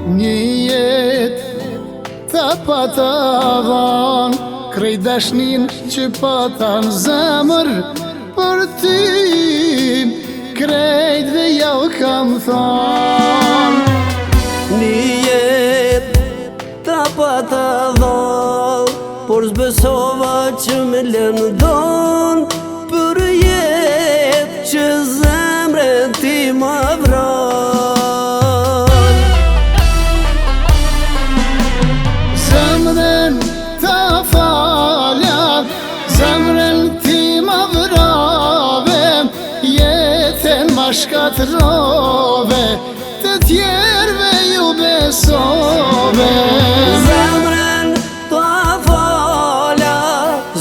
Një jetë ta pata dhan, krejt dashnin që pata në zemër, për ty krejt dhe ja u kam than. Një jetë ta pata dhan, por s'besova që me lënë don, për jetë që zemrën ti ma vran. Zemrën ta falja, zemrën ti ma vrave, jetën ma shkatrove, të tjerve ju besove. Zemrën ta falja,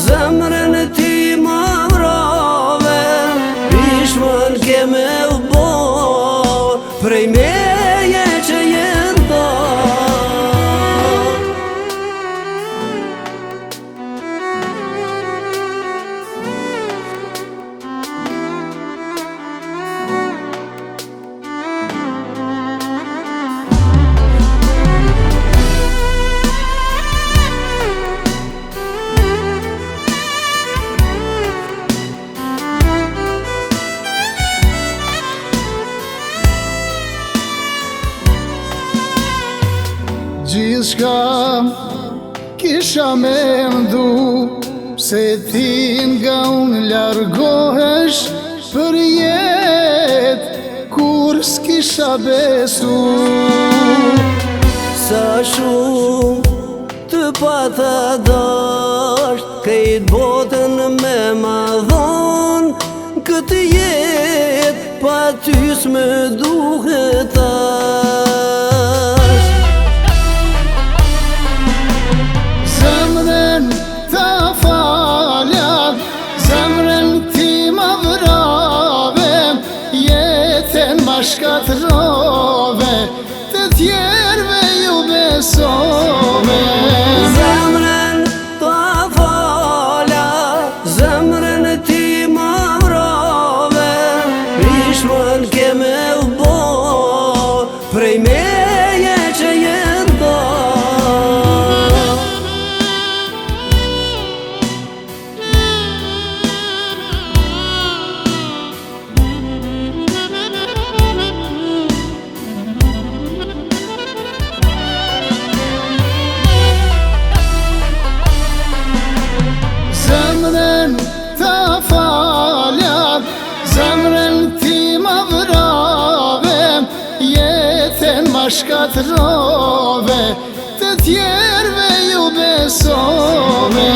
zemrën ti ma vrave, ishmën keme u bo, prej meje që jenë do. Gjithë shka kisha me ndu, se ti nga unë largohesh, për jetë kur s'kisha besu. Sa shumë të pata dasht, kejt botën me ma dhon, këtë jetë pa ty s'me duhet tash. Zemrën ta falja, zemrën ti ma vrave, jetën ma shkatrove, të tjerve ju besove. Zemrën ta falja, zemrën ti ma vrave, ishmën keme u bo, prej meje që jenë do. Zemrën ta falja, zemrën ti ma vrave, jetën ma shkatrove, të tjerve ju besove.